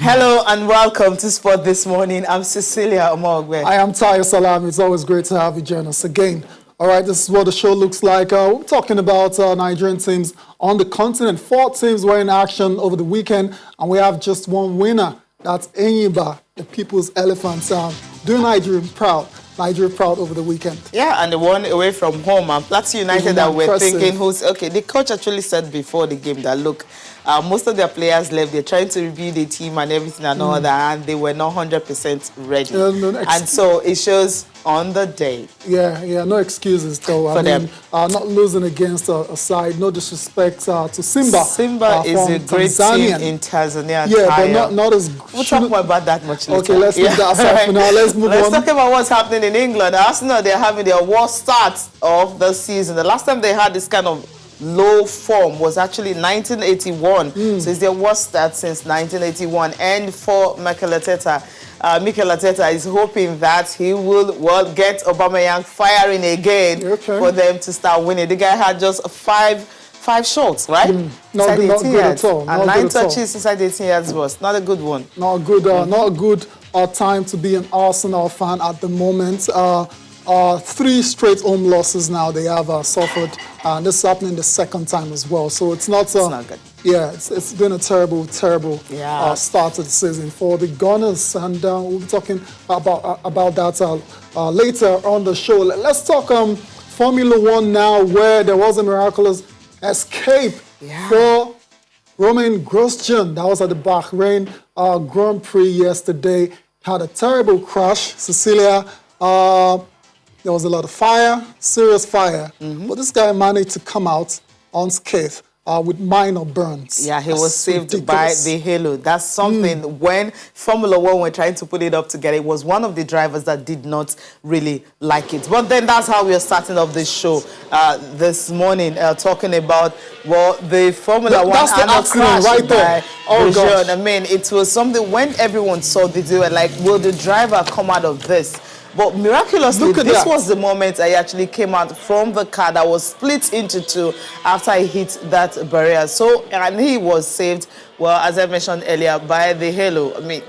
Hello and welcome to Sport This Morning. I'm Cecilia Omogwe. I am Tyson. It's always great to have you join us again. All right, this is what the show looks like. We're talking about Nigerian teams on the continent. 4 teams were in action over the weekend, and we have just one winner. That's Enyiba, the People's Elephants, doing Nigeria proud over the weekend. Yeah, and the one away from home. And Plateau United that we're thinking, the coach actually said before the game that, look, most of their players left. They're trying to review the team and everything and all that, and they were not 100% ready. And so it shows on the day. Yeah, no excuses though. I mean, not losing against a side. No disrespect to Simba. Simba is a great team in Tanzania. Yeah, but not as. We'll talk more about that much later. Okay, let's leave that aside for now. Let's move on. Let's talk about what's happening in England. Arsenal, they're having their worst start of the season. The last time they had this kind of low form was actually 1981. So it's their worst start since 1981. And for Mikel Arteta is hoping that he will get Aubameyang firing again for them to start winning. The guy had just five shots, right? Not good at all. And 9 touches inside 18 yards was not a good one. Not a good time to be an Arsenal fan at the moment. 3 straight home losses now they have suffered, and this is happening the second time as well. So it's not good. Yeah, it's been a terrible start to the season for the Gunners, and we'll be talking about that later on the show. Let's talk Formula 1 now, where there was a miraculous escape for Romain Grosjean. That was at the Bahrain Grand Prix yesterday. Had a terrible crash, Cecilia. There was a lot of fire, serious fire, but this guy managed to come out unscathed with minor burns. Yeah, he was saved by the halo. That's something when Formula 1 were trying to put it up together, it was one of the drivers that did not really like it. But then that's how we are starting off this show this morning, talking about, the Formula 1 and the crash right there. Oh, God. I mean, it was something when everyone saw the video, like, will the driver come out of this? But miraculously, this was the moment I actually came out from the car that was split into 2 after I hit that barrier. So, and he was saved, well, as I mentioned earlier, by the halo. I mean,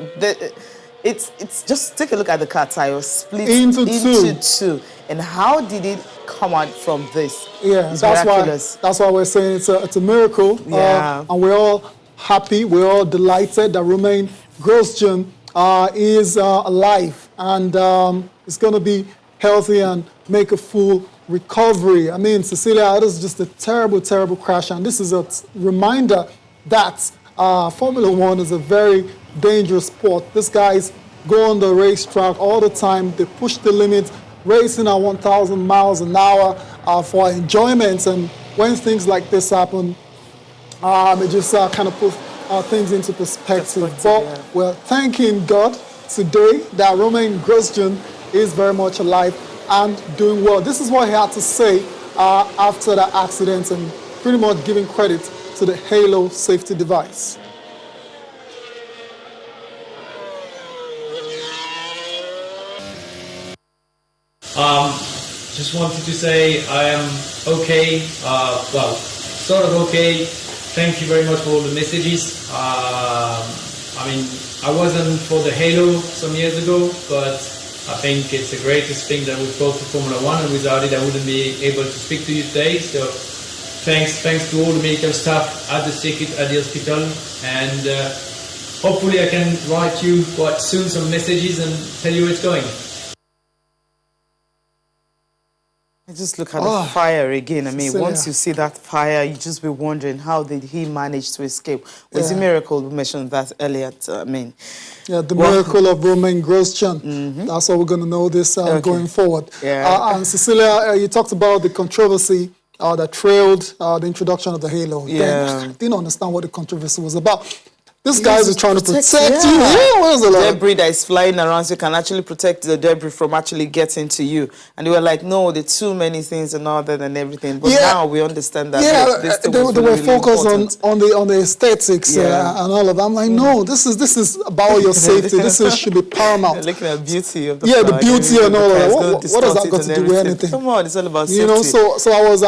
it's just take a look at the car tire, split into 2. And how did it come out from this? Yeah, that's why we're saying it's a miracle. Yeah. And we're all happy, we're all delighted that Romain Grosjean is alive and is going to be healthy and make a full recovery. I mean, Cecilia, it is just a terrible, terrible crash, and this is a reminder that Formula 1 is a very dangerous sport. These guys go on the racetrack all the time. They push the limit, racing at 1,000 miles an hour for enjoyment, and when things like this happen, it just kind of puts things into perspective. But we're thanking God today that Romain Grosjean is very much alive and doing well. This is what he had to say after the accident, and pretty much giving credit to the Halo safety device. Just wanted to say I am okay, sort of okay. Thank you very much for all the messages. I mean, I wasn't for the Halo some years ago, but I think it's the greatest thing that we've brought to Formula 1, and without it I wouldn't be able to speak to you today. So thanks to all the medical staff at the circuit, at the hospital, and hopefully I can write you quite soon some messages and tell you where it's going. Just look at the fire again. I mean, once you see that fire, you just be wondering, how did he manage to escape? Was a miracle. We mentioned that earlier. The miracle of Romain Grosjean. That's what we're going to know this going forward. And Cecilia, you talked about the controversy that trailed the introduction of the Halo. Then, I didn't understand what the controversy was about. This guys are trying to protect you. What is the debris that is flying around, so you can actually protect the debris from actually getting to you. And they were like, no, there are too many things and all that and everything. But now we understand that. They were focused on the aesthetics and all of that. I'm like, no, this is about your safety. This should be paramount. You're looking at beauty of the car. The beauty and all of that. What has that got to do with anything? Come on, it's all about safety. You know, so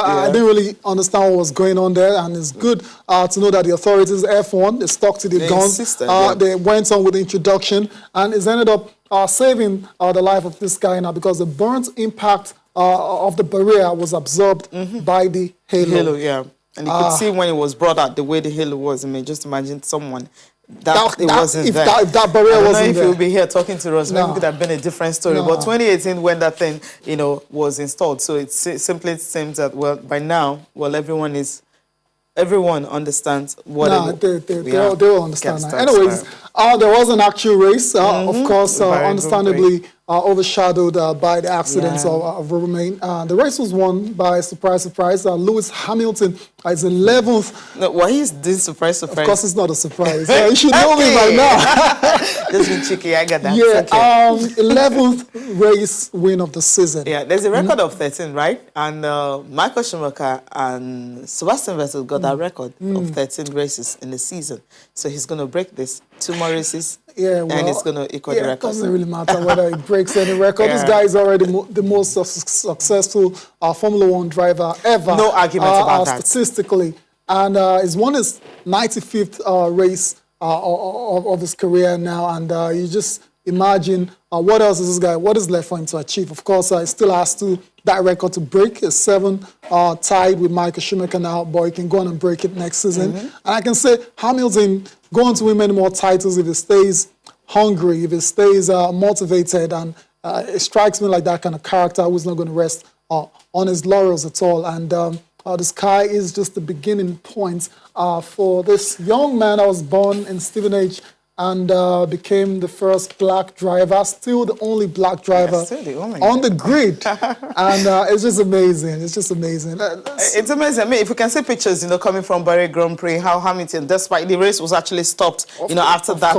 I didn't really understand what was going on there, and it's good to know that the authorities, F1, they stuck to the gone. They went on with the introduction, and it's ended up saving the life of this guy now because the burnt impact of the barrier was absorbed by the halo. Yeah. And you could see when it was brought out the way the halo was. I mean, just imagine someone it wasn't there. If that barrier wasn't there. I don't know if you'll be here talking to us. Maybe it could have been a different story. But 2018, when that thing, was installed, so it simply seems that by now, everyone understands what they all understand now. Anyways, there was an actual race, of course, understandably overshadowed by the accidents of Romain. The race was won by, surprise, Lewis Hamilton. Is 11th. No, why is this surprise? Of course, it's not a surprise. You should know me by now. Just be cheeky, I got that. Yeah, 11th race win of the season. Yeah, there's a record of 13, right? And Michael Schumacher and Sebastian Vettel got that record of 13 races in the season. So he's going to break this. 2 more races, and it's going to equal the record. It doesn't really matter whether he breaks any record. This guy is already the most successful Formula 1 driver ever. No argument about that. Statistically. And he's won his 95th race of his career now. And you just imagine what else is this guy, what is left for him to achieve? Of course, he still has that record to break. It's 7 tied with Michael Schumacher now, but he can go on and break it next season. And I can say Hamilton going to win many more titles if he stays hungry, if he stays motivated, and it strikes me like that kind of character who's not going to rest on his laurels at all. And the sky is just the beginning point for this young man that was born in Stevenage and became the first black driver, still the only black driver on the grid. And it's just amazing. It's just amazing. It's amazing. I mean, if you can see pictures, coming from Bahrain Grand Prix, how Hamilton, despite the race was actually stopped, after that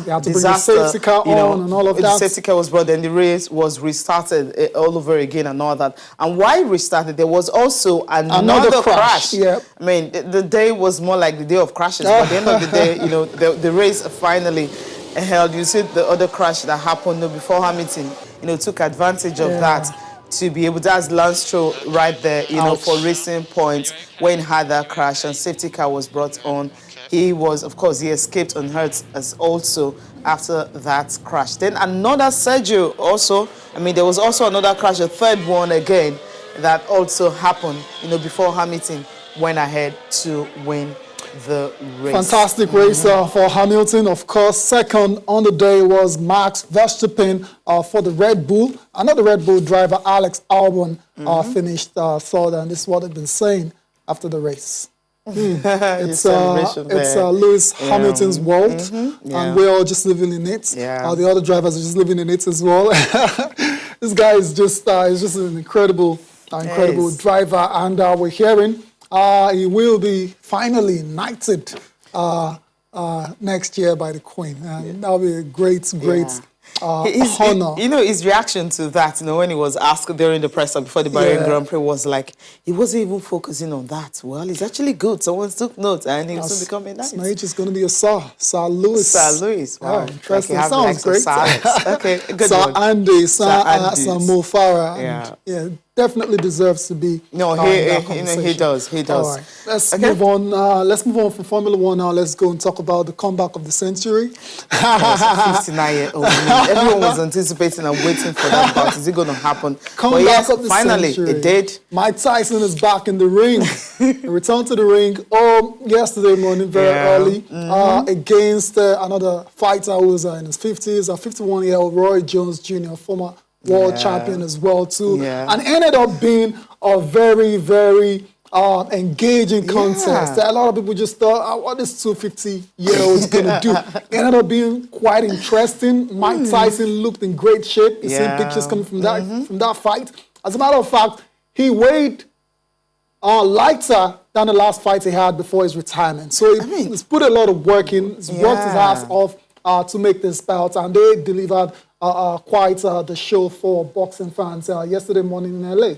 you had to disaster, bring the safety car on and all of that. The safety car was brought, and the race was restarted all over again and all that. And why it restarted, there was also another crash. Yep. I mean, the day was more like the day of crashes, but at the end of the day, the race finally held. You see the other crash that happened before Hamilton, took advantage of that to be able to, as Lance Stroll right there, for racing points when he had that crash and safety car was brought on. He escaped unhurt as also after that crash. Then another Sergio also, there was also another crash, a third one again, that also happened, before Hamilton went ahead to win the race. Fantastic race for Hamilton. Of course, second on the day was Max Verstappen for the Red Bull. Another Red Bull driver, Alex Albon, finished third, and this is what they've been saying after the race. It's Lewis Hamilton's world, and we're all just living in it. The other drivers are just living in it as well. This guy is just an incredible driver, and we're hearing he will be finally knighted next year by the Queen. And that'll be a great honor. His reaction to that, when he was asked during the press before the Bahrain Grand Prix was like, he wasn't even focusing on that. Well, it's actually good. Someone took notes and he was becoming nice. His age is going to be a Sir Lewis. Sir Lewis. Wow. Interesting. Sounds great. Okay, good Sir one. Andy, Sir Mo Farah. Yeah, definitely deserves to be. No, he does. All right, let's move on. Let's move on from Formula One now. Let's go and talk about the comeback of the century. 59-year-old. Everyone was anticipating and waiting for that bout. Is it going to happen? Comeback of the finally, century. It did. Mike Tyson is back in the ring. He returned to the ring yesterday morning, very early, against another fighter who was in his 50s, a 51-year-old Roy Jones Jr., former world champion as well too, and ended up being a very, very engaging contest. A lot of people just thought, what is 250-year-olds going to do? It ended up being quite interesting. Mike Tyson looked in great shape. You've seen pictures coming from that fight. As a matter of fact, he weighed lighter than the last fight he had before his retirement. So he's put a lot of work in. He's worked his ass off to make this bout, and they delivered quite the show for boxing fans yesterday morning in LA.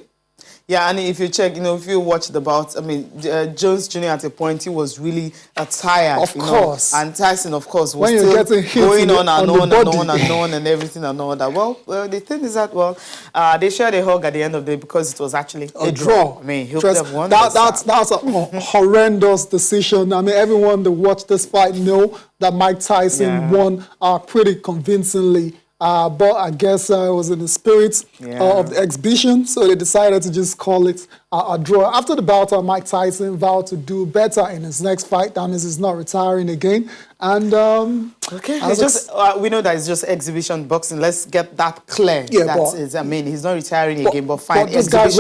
Yeah, and if you check, if you watch the bout, I mean, Jones Jr. at a point, he was really tired. Of course. And Tyson, of course, was when still getting hit going on and on the and on and on and everything and all that. Well, the thing is that, they shared a hug at the end of the day because it was actually a draw. I mean, he would have won. That's a horrendous decision. I mean, everyone that watched this fight know that Mike Tyson won pretty convincingly. But I guess it was in the spirit of the exhibition, so they decided to just call it a draw. After the bout, Mike Tyson vowed to do better in his next fight. That means he's not retiring again. And okay, we know that it's just exhibition boxing. Let's get that clear. Yeah, I mean, he's not retiring again, but fine. These guys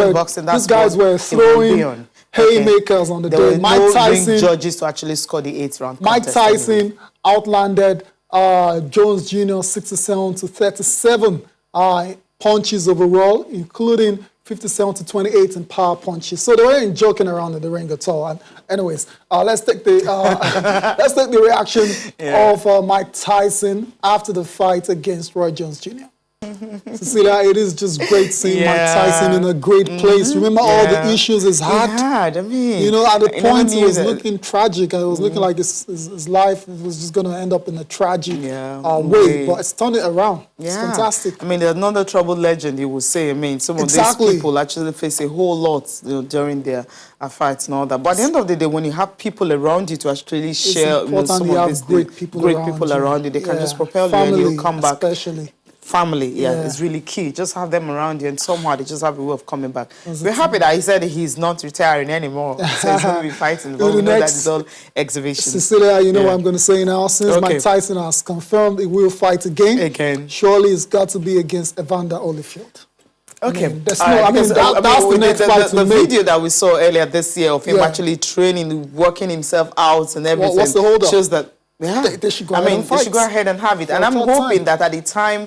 were throwing haymakers on the day. There were Mike Tyson, judges to actually score the 8th round. Mike Tyson outlanded Jones Jr. 67-37 punches overall, including 57-28 in power punches. So they weren't joking around in the ring at all. And anyways, let's take the reaction of Mike Tyson after the fight against Roy Jones Jr. Cecilia, it is just great seeing Mike Tyson in a great place. Remember all the issues he's had? I mean, at the point it was looking tragic. It was looking like his life was just going to end up in a tragic way. But it's turned it around. It's fantastic. I mean, there's another troubled legend, you would say. I mean, some of these people actually face a whole lot during their fights and all that. But at the end of the day, when you have people around you to actually share some of these great people around you, they can just propel you and you'll come back. Especially. Family, is really key. Just have them around you, and somehow they just have a way of coming back. We're happy that he said he's not retiring anymore, so he's going to be fighting. But we know that it's all exhibition. Cecilia, you know what I'm going to say now? Since Mike Tyson has confirmed he will fight again, surely it's got to be against Evander Holyfield. Okay. That's the next fight the video that we saw earlier this year of him actually training, working himself out and everything. What's the hold up? Shows that they should go ahead and fight. They should go ahead and have it. And I'm hoping that at the time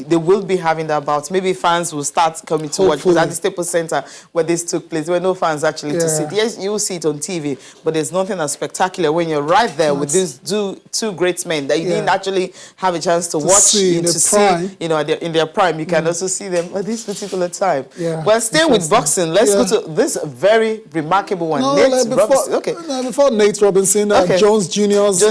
they will be having that bout. Maybe fans will start coming to watch. Because at the Staples Center where this took place, there were no fans actually to see it. Yes, you will see it on TV, but there's nothing as spectacular when you're right there with these two great men that you didn't actually have a chance to watch, see, in their prime. You can also see them at this particular time. Well, staying with boxing, let's go to this very remarkable one. Before Nate Robinson, Jones Jr.'s.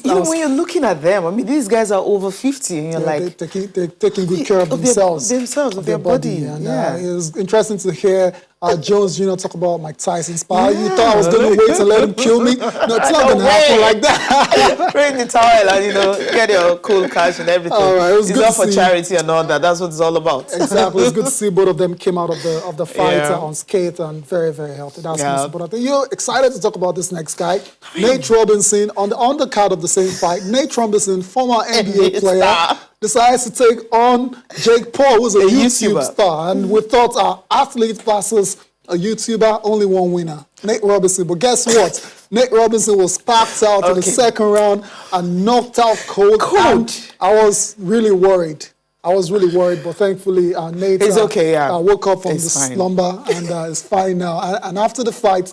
When you're looking at them, I mean, these guys are over 50, and you're like... They're taking good care of themselves. Of their body. And, it was interesting to hear Jones Jr. talk about Mike Tyson's power. You thought I was going to wait and let him kill me? No, it's not going to happen like that. Throw in the towel and, get your cool cash and everything. All right, it's all for charity and all that. That's what it's all about. Exactly. It's good to see both of them came out of the fight unscathed and very, very healthy. That's most important. You're excited to talk about this next guy, Nate Robinson, on the undercard of the same fight. Nate Robinson, former NBA player, decides to take on Jake Paul, who's a YouTube star. And we thought athlete versus a YouTuber, only one winner, Nate Robinson. But guess what? Nate Robinson was packed out in the second round and knocked out cold. And I was really worried. But thankfully Nate woke up from the slumber and is fine now. And after the fight,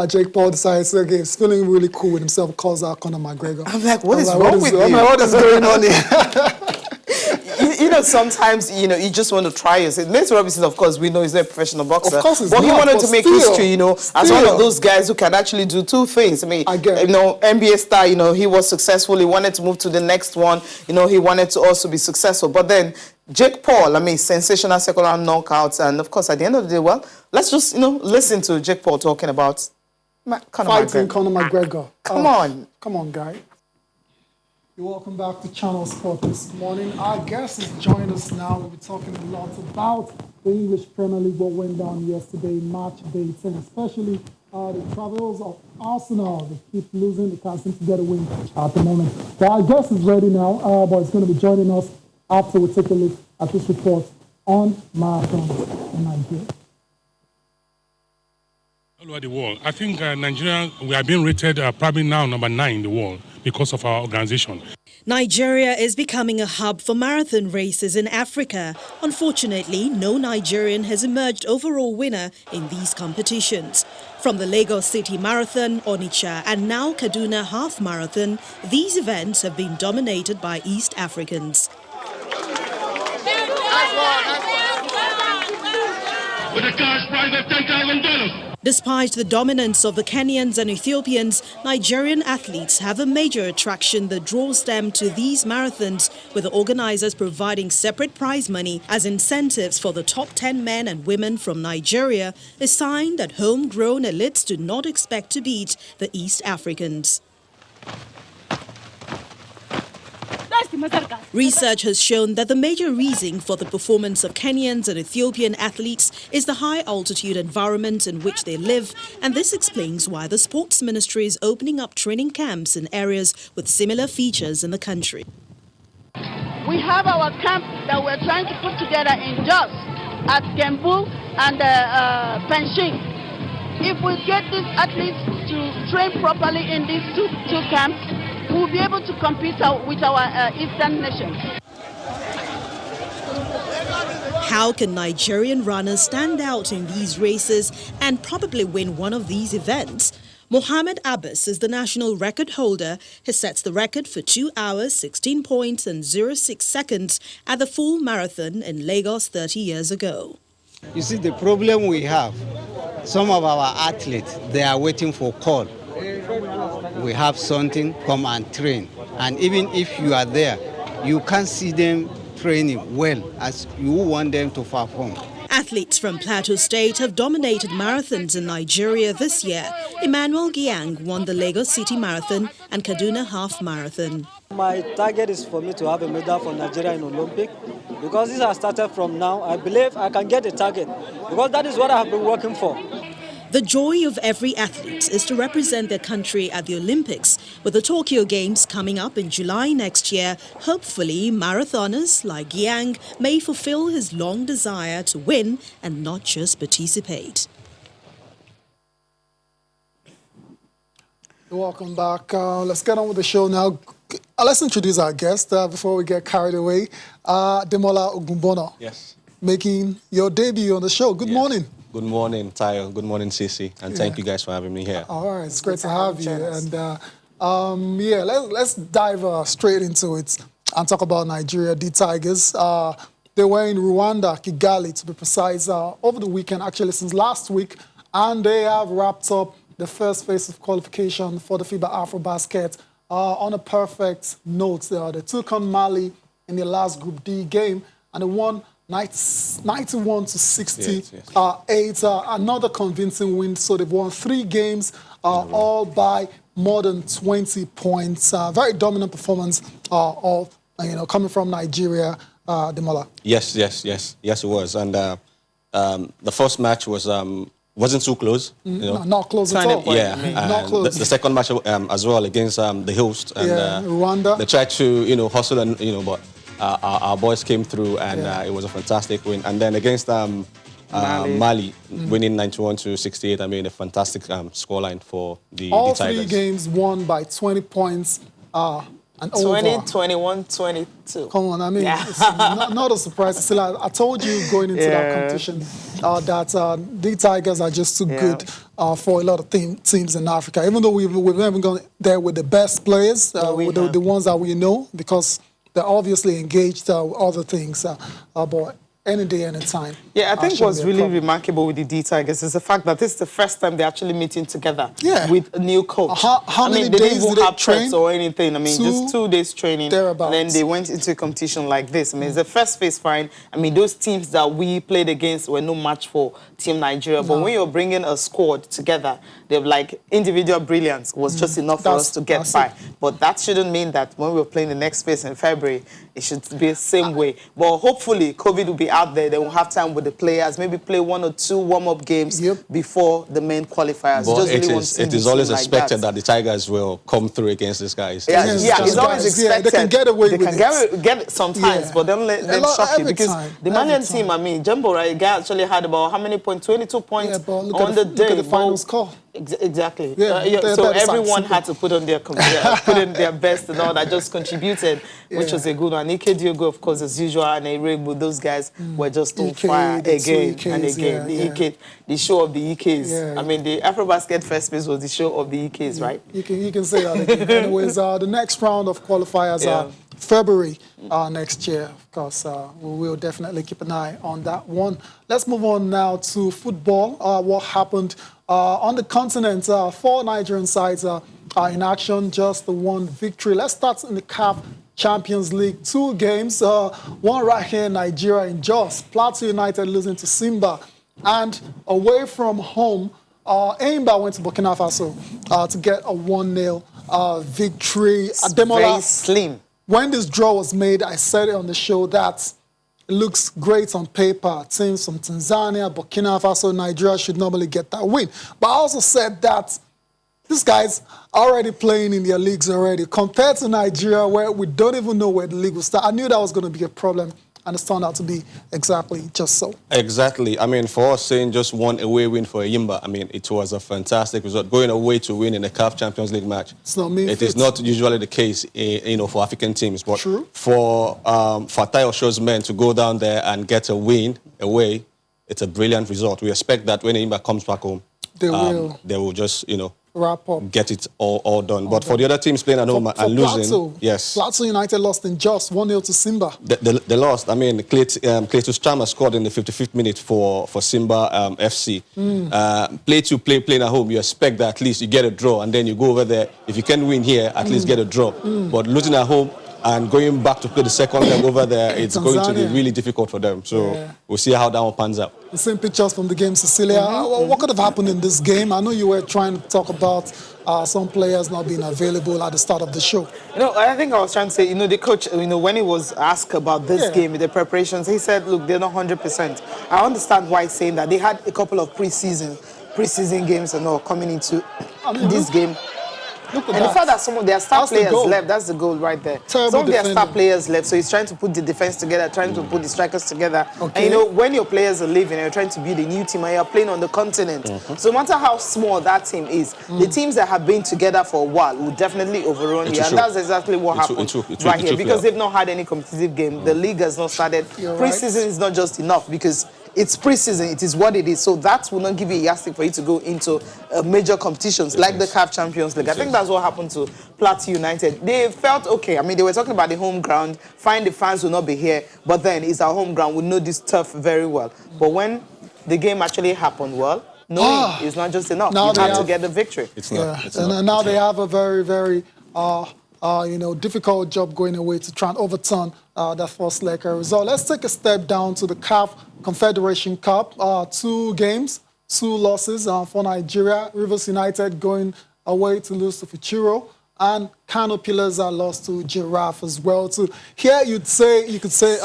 Jake Paul decides, he's feeling really cool with himself, calls out Conor McGregor. I'm like, what is wrong with you? I'm like, what is going on here? Sometimes, you just want to try yourself. Nate Robinson, of course, we know he's not a professional boxer. Of course he's but not, he wanted to make history, as one of those guys who can actually do two things. I mean, NBA star, he was successful. He wanted to move to the next one. He wanted to also be successful. But then Jake Paul, sensational second round knockouts. And of course, at the end of the day, let's just, listen to Jake Paul talking about fighting Conor McGregor. Come on, guy. Welcome back to Channel Sport this morning. Our guest has joined us now. We'll be talking a lot about the English Premier League, what went down yesterday, match day 10, especially the travels of Arsenal. They keep losing. They can't seem to get a win at the moment. But our guest is ready now, but he's going to be joining us after we take a look at this report on marathons in Nigeria. All over the world. I think Nigeria, we are being rated probably now number 9 in the world because of our organization. Nigeria is becoming a hub for marathon races in Africa. Unfortunately, no Nigerian has emerged overall winner in these competitions. From the Lagos City Marathon, Onitsha and now Kaduna Half Marathon, these events have been dominated by East Africans. with a cash prize of $10,000. Despite the dominance of the Kenyans and Ethiopians, Nigerian athletes have a major attraction that draws them to these marathons, with the organizers providing separate prize money as incentives for the top 10 men and women from Nigeria, a sign that homegrown elites do not expect to beat the East Africans. Research has shown that the major reason for the performance of Kenyans and Ethiopian athletes is the high-altitude environment in which they live, and this explains why the Sports Ministry is opening up training camps in areas with similar features in the country. We have our camp that we're trying to put together in Jos, at Gembu and Penshing. If we get these athletes to train properly in these two camps, we'll be able to compete with our Eastern nations. How can Nigerian runners stand out in these races and probably win one of these events? Mohammed Abbas is the national record holder. He sets the record for 2 hours, 16 points and 06 seconds at the full marathon in Lagos 30 years ago. You see, the problem we have, some of our athletes, they are waiting for call. We have something, come and train. And even if you are there, you can't see them training well as you want them to perform. Athletes from Plateau State have dominated marathons in Nigeria this year. Emmanuel Giang won the Lagos City Marathon and Kaduna Half Marathon. My target is for me to have a medal for Nigeria in Olympic. Because this has started from now, I believe I can get a target. Because that is what I have been working for. The joy of every athlete is to represent their country at the Olympics. With the Tokyo Games coming up in July next year, hopefully marathoners like Yang may fulfill his long desire to win and not just participate. Welcome back. Let's get on with the show now. Let's introduce our guest before we get carried away. Demola Ogunbono. Yes. Making your debut on the show. Good morning. Good morning, Tayo. Good morning, Sisi. And thank you guys for having me here. All right, it's great to have you. And let's dive straight into it and talk about Nigeria, the Tigers. They were in Rwanda, Kigali, to be precise, over the weekend, actually since last week, and they have wrapped up the first phase of qualification for the FIBA Afrobasket on a perfect note. They took on Mali in the last Group D game, and they won 91 to 68. Yes. Another convincing win. So they've won 3 games, all by more than 20 points. Very dominant performance coming from Nigeria, Demola. Yes, it was. And the first match wasn't too close. No, not close at all. Yeah, not close. The second match as well against the host. And, Rwanda. They tried to hustle and but. Our boys came through, and it was a fantastic win. And then against Mali, winning 91 to 68, I mean, a fantastic scoreline for the Tigers. All 3 games won by 20 points and 20, over. 21, 22. Come on, I mean, it's not a surprise. Still, I told you going into that competition that the Tigers are just too good for a lot of teams in Africa. Even though we've never gone there with the best players, with the ones that we know, because they're obviously engaged with other things, but any day, any time. Yeah, I think what's really remarkable with the D Tigers is the fact that this is the first time they're actually meeting together with a new coach. How many they days didn't even did have they train? prep or anything. I mean, just 2 days training, and then they went into a competition like this. I mean, it's the first phase fine. I mean, those teams that we played against were no match for Team Nigeria. But when you're bringing a squad together, they're like individual brilliance was just enough for us to get by. But that shouldn't mean that when we're playing the next phase in February, it should be the same way. But hopefully, COVID will be out there. They will have time with the players, maybe play 1 or 2 warm-up games before the main qualifiers. But it is always expected that the Tigers will come through against these guys. Yeah, it's always expected. They can get away with it. They can get it sometimes, but don't let them shock you. Because the Malian team, I mean, Jumbo, right, guy actually had about how many points? 22 points on the day. Look at the final score. Exactly. So everyone had to put on their put in their best and all that, just contributed, which was a good one. Ike Diogo, of course, as usual, and Erigbo, those guys were just on fire again and again. The show of the EKs. I mean, the Afrobasket first phase was the show of the EKs, right? You can say that again. Anyways, the next round of qualifiers are February next year. Of course, we will definitely keep an eye on that one. Let's move on now to football. What happened on the continent? 4 Nigerian sides are in action, just the one victory. Let's start in the CAF Champions League. 2 games, one right here in Nigeria in Jos. Plateau United losing to Simba. And away from home, Enyimba went to Burkina Faso to get a 1-0 victory. Very slim. When this draw was made, I said it on the show that it looks great on paper. Teams from Tanzania, Burkina Faso, Nigeria should normally get that win. But I also said that these guys are already playing in their leagues already. Compared to Nigeria, where we don't even know where the league will start, I knew that was going to be a problem. And it's turned out to be exactly just so. Exactly. I mean, for us saying just one away win for Enyimba, I mean, it was a fantastic result. Going away to win in a CAF Champions League match. It's not me. It is not usually the case, for African teams. But true. For Tayo Show's men to go down there and get a win away, it's a brilliant result. We expect that when Enyimba comes back home, they will just, wrap up. Get it all done. But for the other teams playing at home and losing, Plateau, yes. Plateau United lost in Jos, 1-0 to Simba. They lost. I mean, Cletus Chama scored in the 55th minute for Simba FC. Playing at home, you expect that at least you get a draw, and then you go over there. If you can win here, at least get a draw. But losing at home and going back to play the second leg over there, it's going to be really difficult for them. So we'll see how that one pans out. The same pictures from the game, Cecilia. What could have happened in this game? I know you were trying to talk about some players not being available at the start of the show. I think I was trying to say, the coach, when he was asked about this game, the preparations, he said, look, they're not 100%. I understand why he's saying that. They had a couple of preseason games and all coming into this game. Look at and that. the fact that some of their star players left, that's the goal right there. Terrible some of their defending. star players left, so he's trying to put the defense together, trying to put the strikers together. Okay. And when your players are leaving and you're trying to build a new team and you're playing on the continent, so no matter how small that team is, the teams that have been together for a while will definitely overrun you. And that's exactly what happened right here. Because they've not had any competitive game. The league has not started. Pre-season is not just enough because it's pre-season, it is what it is. So that will not give you a yardstick for you to go into major competitions like the CAF Champions League. I think that's what happened to Plateau United. They felt okay. I mean, they were talking about the home ground. Fine, the fans will not be here, but then it's our home ground. We know this turf very well. But when the game actually happened, knowing is not just enough. You have to get the victory. It's not. And now they have a very, very difficult job going away to try and overturn that first leg result. Let's take a step down to the CAF Confederation Cup. 2 games, 2 losses for Nigeria. Rivers United going away to lose to Fuchiro, and Kano Pillars are lost to Giraffe as well. So here you could say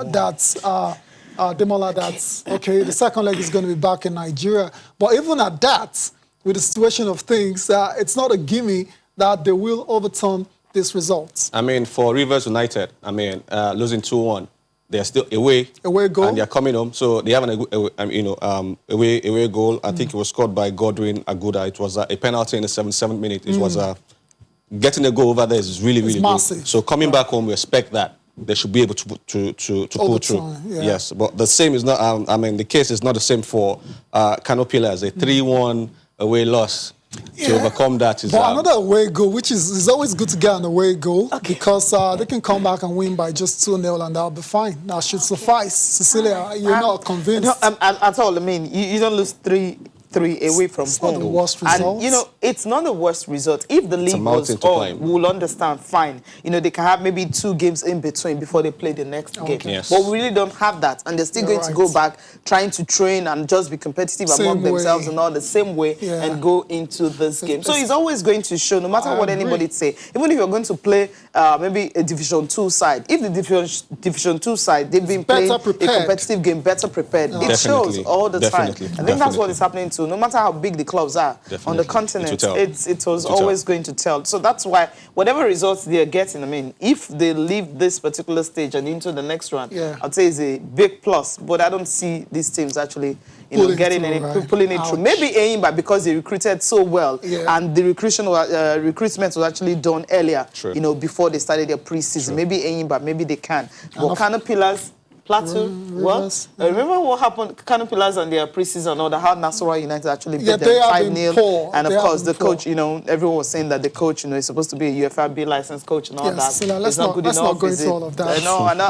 that's Demola, that's okay. The second leg is going to be back in Nigeria. But even at that, with the situation of things, it's not a gimme that they will overturn these results. I mean, for Rivers United, losing 2-1, they are still away goal, and they are coming home. So they have an away goal. I think it was scored by Godwin Aguda. It was a penalty in the 77th minute. It was getting a goal over there is really massive. good. So coming back home, we expect that they should be able to pull through. Yeah. Yes, but the same is not. The case is not the same for Kano Pillars. A 3-1 away loss. To overcome that is... But another away goal, which is always good to get an away goal, because they can come back and win by just 2-0 and that'll be fine. That should suffice. Cecilia, you're not convinced? No, at all. I mean, you don't lose 3 away from home. It's not the worst result. And, it's not the worst result. If the league was on, we'll understand, fine. They can have maybe 2 games in between before they play the next game. Yes. But we really don't have that. And they're still going to go back, trying to train and just be competitive among themselves and all the same way and go into this game. So it's always going to show, no matter what anybody say. Even if you're going to play maybe a Division 2 side, if the Division 2 side, they've been playing a competitive game, better prepared. It shows all the time. I think that's what is happening too. No matter how big the clubs are on the continent, it was always going to tell. So that's why whatever results they are getting, if they leave this particular stage and into the next round, I'd say it's a big plus. But I don't see these teams actually pulling it through. Maybe Enyimba, because they recruited so well and the recruitment was actually done earlier, before they started their pre-season. Maybe Enyimba, maybe they can. But Kano Pillars, Plateau. Remember what happened? Kano Pillars and their preseason order, how Nasarawa United actually beat them 5-0. And of course, the coach, you know, everyone was saying that the coach, you know, is supposed to be a UFRB licensed coach and all that. Let's not go into all of that.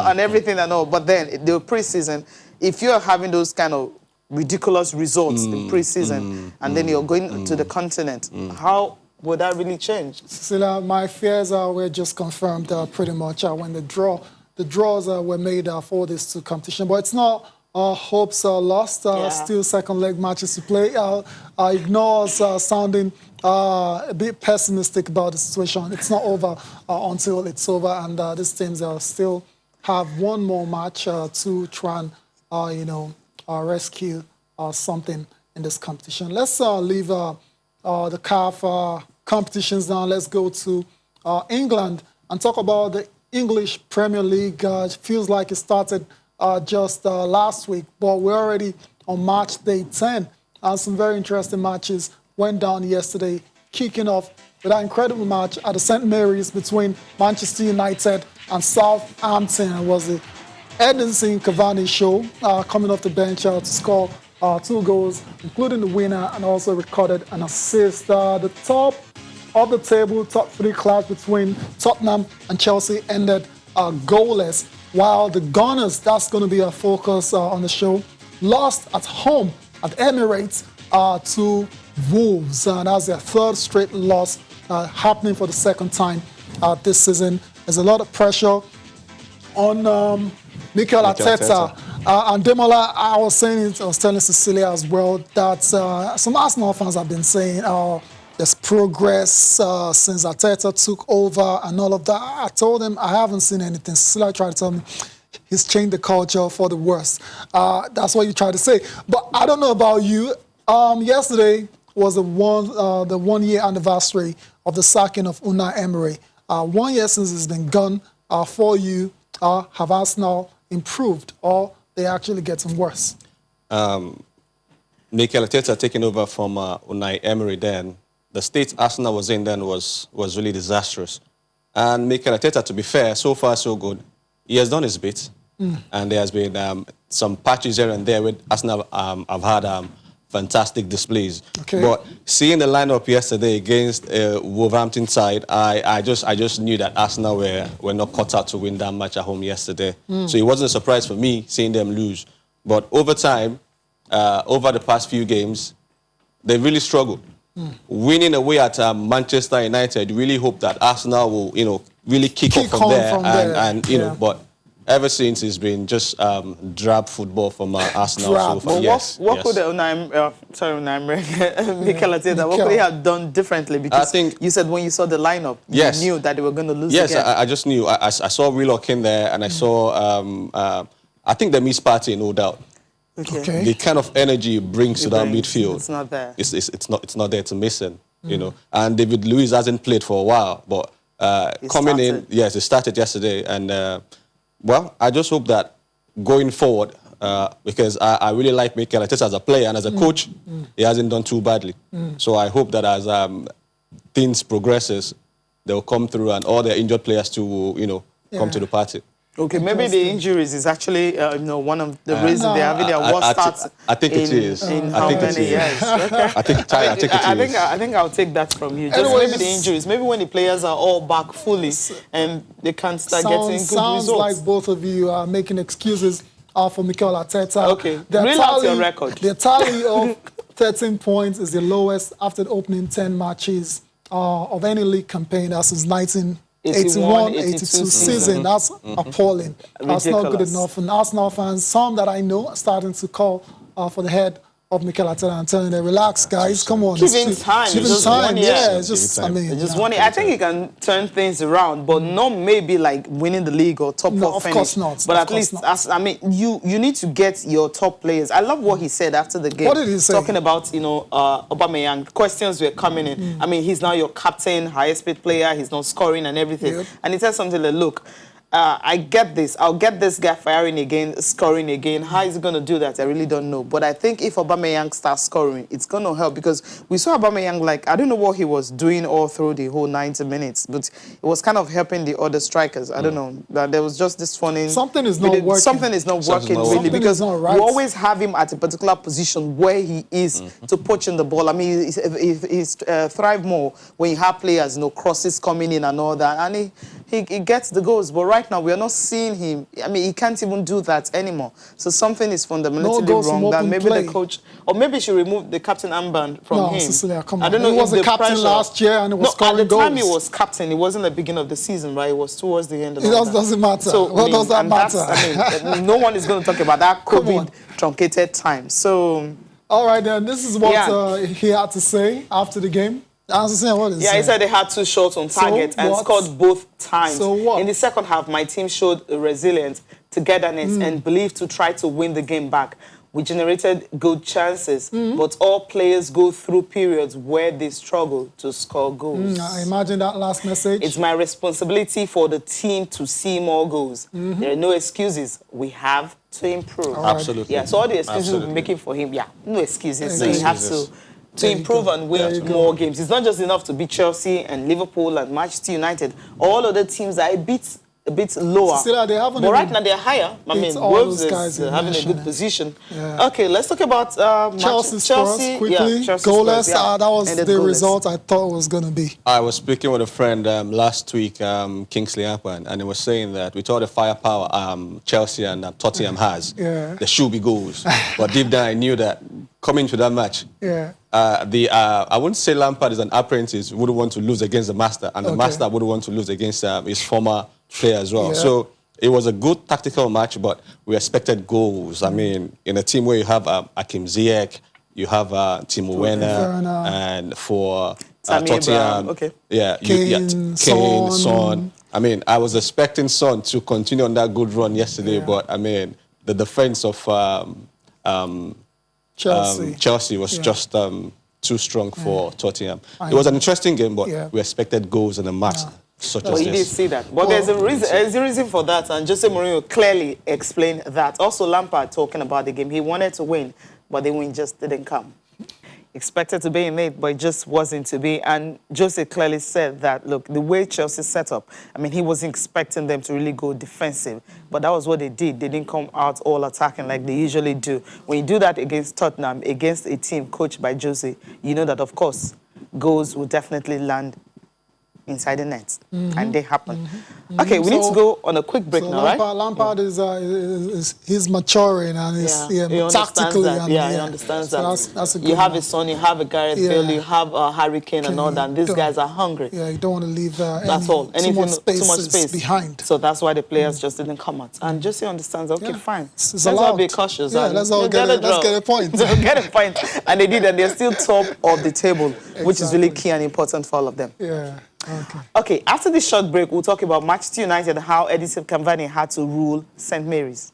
And everything and all. But then the preseason, if you're having those kind of ridiculous results in preseason and then you're going to the continent, how would that really change? Cecilia, my fears were just confirmed pretty much when the draws were made for this two competition. But it's not hopes lost. Still second leg matches to play. I ignore sounding a bit pessimistic about the situation. It's not over until it's over, and these teams still have one more match to try and rescue something in this competition. Let's leave the CAF competitions now. Let's go to England and talk about the English Premier League. It feels like it started just last week, but we're already on match day 10. Some very interesting matches went down yesterday, kicking off with that incredible match at the St. Mary's between Manchester United and Southampton. It was the Edinson Cavani show, coming off the bench to score 2 goals, including the winner, and also recorded an assist. The top of the table, top 3 clash between Tottenham and Chelsea ended goalless, while the Gunners, that's going to be a focus on the show, lost at home at Emirates to Wolves. That's their 3rd straight loss happening for the 2nd time this season. There's a lot of pressure on Mikel Arteta. And Demola, I was telling Cecilia as well that some Arsenal fans have been saying, there's progress since Arteta took over and all of that. I told him I haven't seen anything. Cecilia tried to tell me he's changed the culture for the worse. That's what you tried to say. But I don't know about you. Yesterday was the 1 year anniversary of the sacking of Unai Emery. 1 year since it's been gone for you. Have Arsenal improved, or they actually getting worse? Mikel Arteta taking over from Unai Emery then, the state Arsenal was in then was really disastrous. And Mikel Arteta, to be fair, so far so good. He has done his bit. And there has been some patches here and there with Arsenal have had fantastic displays. But seeing the lineup yesterday against Wolverhampton side, I just knew that Arsenal were not cut out to win that match at home yesterday. So it wasn't a surprise for me seeing them lose. But over time, over the past few games, they really struggled. Winning away at Manchester United, really hope that Arsenal will, really kick off from there. And you know, but ever since it's been just drab football from Arsenal so far. Well, what could Mikel Arteta, what could he have done differently? Because I think you said when you saw the lineup, you knew that they were going to lose again. Yes, I just knew. I saw Willock in there, and I saw, I think the Miss Party, no doubt. The kind of energy it brings to that midfield. It's not there. It's not there to miss him, you know. And David Luiz hasn't played for a while, but coming in, yes, it started yesterday. And, well, I just hope that going forward, because I really like Mikel Arteta as a player and as a coach, he hasn't done too badly. So I hope that as things progresses, they'll come through and all their injured players to, come to the party. Okay, maybe the injuries is actually one of the reasons they're having their worst starts. I think it is. In how many years? Okay. I think I'll take that from you. Just maybe the injuries. Maybe when the players are all back fully and they can't start getting good results. Sounds like both of you are making excuses for Mikel Arteta. Okay, read out your record. The tally of 13 points is the lowest after the opening 10 matches of any league campaign. That's since 1981-82 season. That's appalling. That's not good enough. And Arsenal fans, some that I know, are starting to call for the head of Mikel Arteta and telling them, relax, guys, come on. Give him time. Give him time. Yeah, it's just, I mean. I think he can turn things around, but not maybe like winning the league or top 4 finish. Of course not. But at least, you need to get your top players. I love what he said after the game. What did he say? Talking about, Aubameyang. Questions were coming in. I mean, he's now your captain, highest paid player. He's not scoring and everything. Yep. And he said something like, look, I get this. I'll get this guy firing again, scoring again. How is he going to do that? I really don't know. But I think if Aubameyang starts scoring, it's going to help because we saw Aubameyang, like, I don't know what he was doing all through the whole 90 minutes, but it was kind of helping the other strikers. I don't know. That there was just this funny... Something is not working. Something is not working, really, because we always have him at a particular position where he is to poach in the ball. I mean, he's thrive more when you have players, crosses coming in and all that. And he gets the goals. But right now, we are not seeing him. I mean, he can't even do that anymore. So something is fundamentally wrong. That maybe the coach, or maybe he should remove the captain armband from him. Cecilia, come on. I don't know. He was the captain last year and he was scoring goals. At the time he was captain, it wasn't the beginning of the season, right? It was towards the end of the season. It doesn't matter. So, what does that matter? I mean, no one is going to talk about that COVID truncated time. So... All right, then. This is what he had to say after the game. What is he said they had 2 shots on target and scored both times. So what? In the second half, my team showed resilience, togetherness, and belief to try to win the game back. We generated good chances, but all players go through periods where they struggle to score goals. I imagine that last message. It's my responsibility for the team to see more goals. There are no excuses. We have to improve. Right. Absolutely. Yeah, so all the excuses we're making for him, no excuses. So you have to improve and win more games. It's not just enough to beat Chelsea and Liverpool and Manchester United. All other teams are a bit lower. Still, they haven't but right now they're higher. I mean, Wolves is having a good position. Okay, let's talk about Chelsea quickly. Goalless. That was the result I thought it was going to be. I was speaking with a friend last week, Kingsley Appan, and he was saying that with all the firepower Chelsea and Tottenham has, there should be goals. But deep down, I knew that coming to that match, I wouldn't say Lampard is an apprentice, wouldn't want to lose against the master, and the master wouldn't want to lose against his former player as well. So it was a good tactical match, but we expected goals. I mean, in a team where you have Hakim Ziyech, you have Timo Werner, and for Tottenham, Kane, Son. I mean, I was expecting Son to continue on that good run yesterday, but I mean, the defense of Chelsea was just too strong for Tottenham. It was an interesting game, but we expected goals in a match such as this. You did see that. But there's a reason for that, and Jose Mourinho clearly explained that. Also, Lampard talking about the game. He wanted to win, but the win just didn't come. Expected to be in it, but it just wasn't to be. And Jose clearly said that, look, the way Chelsea set up, I mean, he wasn't expecting them to really go defensive, but that was what they did. They didn't come out all attacking like they usually do. When you do that against Tottenham, against a team coached by Jose, you know that, of course, goals will definitely land inside the net, and they happen. Okay, we need to go on a quick break now, right? Lampard he's maturing and he's tactically. He understands that. That's a good have a Son, you have a Gareth Bale, you have a Harry Kane and all that. These guys are hungry. Yeah, you don't want to leave too much space behind. So that's why the players just didn't come out. And Jose understands, okay, fine. Let's all be cautious. Yeah, let's get a point. Get a point. And they did, and they're still top of the table, which is really key and important for all of them. Yeah. Okay, after this short break, we'll talk about Manchester United and how Edison Cavani had to rule St. Mary's.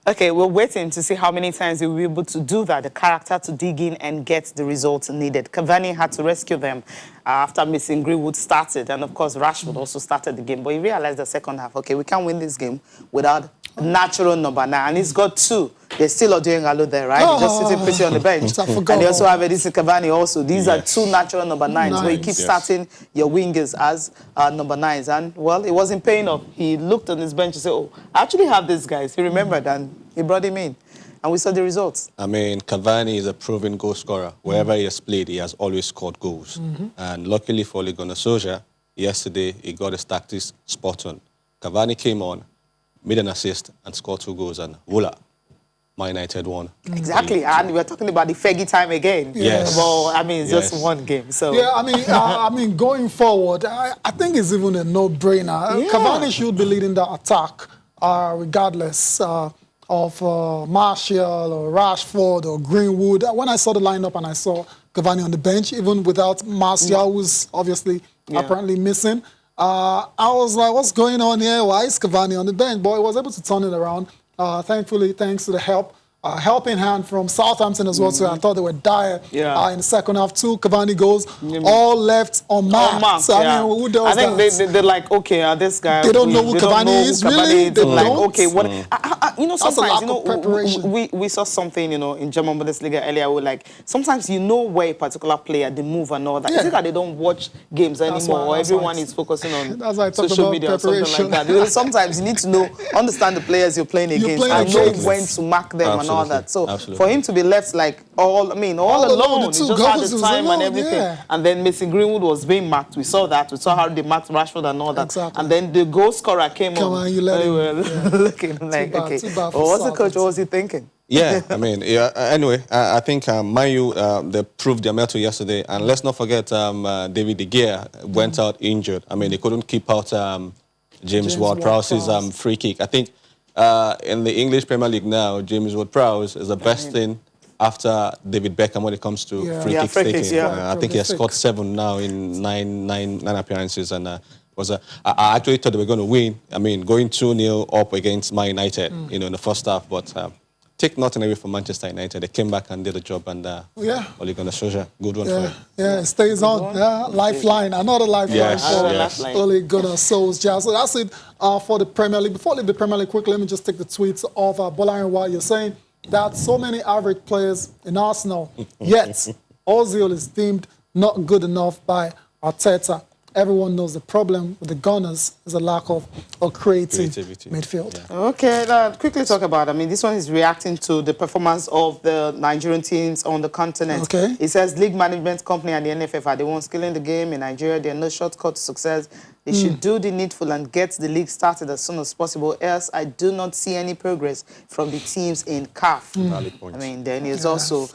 Okay, we're waiting to see how many times he will be able to do that, the character to dig in and get the results needed. Cavani had to rescue them after missing Greenwood started, and of course Rashford also started the game. But he realized the second half, okay, we can't win this game without natural number 9, and he's got 2. They're still doing Alo there, right? They're just sitting pretty on the bench. And they also have Edison Cavani also. These are 2 natural number 9s, where you keep starting your wingers as number 9s. And, well, it wasn't paying off. He looked on his bench and said, oh, I actually have these guys. He remembered, and he brought him in. And we saw the results. I mean, Cavani is a proven goal scorer. Wherever he has played, he has always scored goals. And luckily for Ole Gunnar Solskjaer, yesterday he got his tactics spot on. Cavani came on, made an assist, and scored 2 goals, and voila, Man United won. Exactly, and we're talking about the Fergie time again. Yes. Well, I mean, it's just one game, so... Yeah, I mean, going forward, I think it's even a no-brainer. Cavani should be leading the attack, regardless of Martial or Rashford or Greenwood. When I saw the lineup and I saw Cavani on the bench, even without Martial, who's obviously apparently missing, I was like, what's going on here? Why is Cavani on the bench? But he was able to turn it around. Thankfully, thanks to the help helping hand from Southampton as well. So I thought they were dire in the second half. 2 Cavani goals, all left unmarked. So, I mean, who does that? I think they're like, okay, this guy. They don't know who Cavani is, really? They're like, don't? okay, what? You know, sometimes, you know, we saw something, you know, in German Bundesliga earlier. We're like, sometimes you know where a particular player, they move and all that. Is it that they don't watch games anymore, or everyone is focusing on social media or something like that? Because sometimes you need to understand the players you're playing against, and know when to mark them and all that. So for him to be left like all alone, he just had the time and everything. And then Mason Greenwood was being marked. We saw that. We saw how they marked Rashford and all that. Exactly. And then the goal scorer came on. You let him. Looking like, okay. What's the coach? What was he thinking? Yeah, I mean, anyway, I think Man U, they proved their mettle yesterday. And let's not forget David De Gea went out injured. I mean, they couldn't keep out James Ward-Prowse's free kick. I think in the English Premier League now, James Ward-Prowse is the best thing after David Beckham when it comes to free kicks taking. I think he has scored 7 now in nine appearances. And I actually thought they were going to win. I mean, going 2-0 up against Man United, you know, in the first half. But take nothing away from Manchester United. They came back and did the job. And Ole Gunnar Solskjaer, good one for him. Yeah, it stays on. Lifeline, another lifeline for Ole Gunnar Solskjaer. So that's it for the Premier League. Before I leave the Premier League quickly, let me just take the tweets of Bolarin while you're saying that so many average players in Arsenal, yet Ozil is deemed not good enough by Arteta. Everyone knows the problem with the Gunners is a lack of creativity midfield. Yeah. Okay, quickly talk about, I mean, this one is reacting to the performance of the Nigerian teams on the continent. Okay. It says league management company and the NFF are the ones killing the game in Nigeria. There are no shortcut to success. They should do the needful and get the league started as soon as possible. Else, I do not see any progress from the teams in CAF. I mean, then he's also,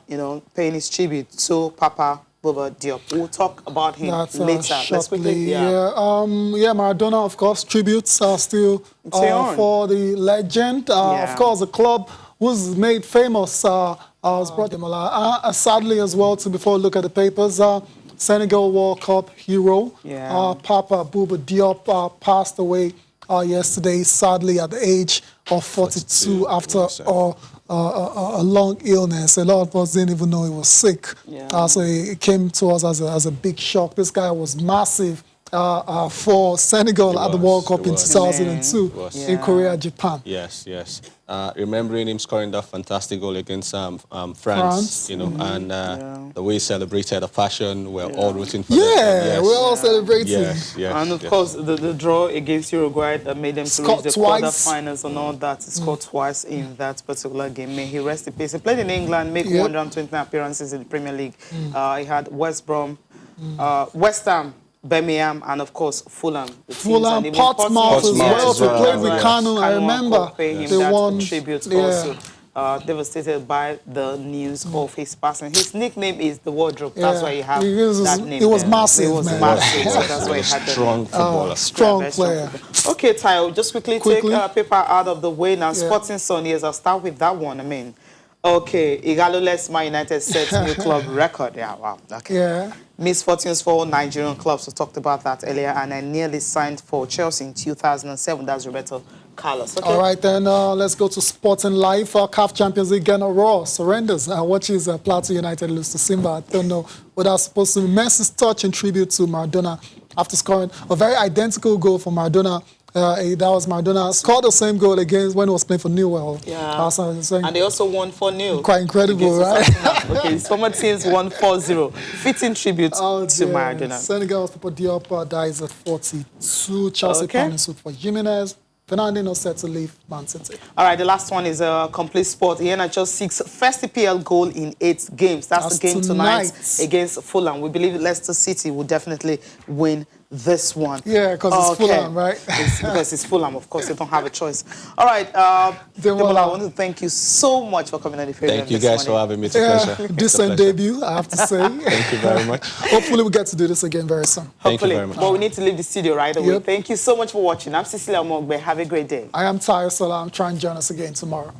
you know, paying his tribute to Papa Bouba Diop. We'll talk about him later. Let's quickly, Maradona, of course, tributes are still for the legend. Of course, the club was made famous was brought him alive. Sadly, as well, before we look at the papers, Senegal World Cup hero, Papa Bouba Diop passed away yesterday, sadly, at the age of 42 after a long illness. A lot of us didn't even know he was sick. So it came to us as a big shock. This guy was massive for Senegal at the World Cup in 2002 in Korea, Japan. Yes. Remembering him scoring that fantastic goal against France, you know, and the way he celebrated the fashion, we're all rooting for them. We're all celebrating. And of course, the draw against Uruguay that made them to reach the quarterfinals and all that. He scored twice in that particular game. May he rest in peace. He played in England, made 129 appearances in the Premier League. He had West Brom, West Ham, Birmingham, and of course Fulham. Fulham, Portsmouth as well. He played with Kanu. I remember they won tribute also. Devastated by the news of his passing. His nickname is the Wardrobe. That's why he had that name. It was massive. It was massive. So that's why he had strong footballer. Strong player. Okay, Tayo, just quickly take paper out of the way now. Sporting Sun, yes, I'll start with that one. I mean, okay, Igalo Man United sets new club record. Yeah, wow. Okay. Misfortunes for Nigerian clubs. We talked about that earlier, and I nearly signed for Chelsea in 2007. That's Roberto Carlos. Okay. All right, then let's go to Sporting Life. CAF Champions League, Ghana Raw surrenders. Watches Plateau United lose to Simba. I don't know what that's supposed to be. Messi's touch in tribute to Maradona after scoring a very identical goal for Maradona. That was Maradona. Scored the same goal against when he was playing for Newell. And they also won 4-0. Quite incredible, right? Okay, his former teams won 4-0. Fitting tribute to Maradona. Senegal's Papa Diop dies at 42. Chelsea pounding suit for Jimenez. Fernandinho set to leave Man City. All right, the last one is a complete sport. Iheanacho seeks first EPL goal in 8 games. That's the game tonight against Fulham. We believe Leicester City will definitely win this one. Yeah, because it's Fulham, right? Because it's Fulham, of course. They don't have a choice. All right, Debola, I want to thank you so much for coming on the program. Thank you guys for having me. It's a pleasure. Decent debut, I have to say. Thank you very much. Hopefully we get to do this again very soon. Thank you very much. But we need to leave the studio right away. Thank you so much for watching. I'm Cecilia Mogbe. Have a great day. I am Tyson. I'm trying to join us again tomorrow.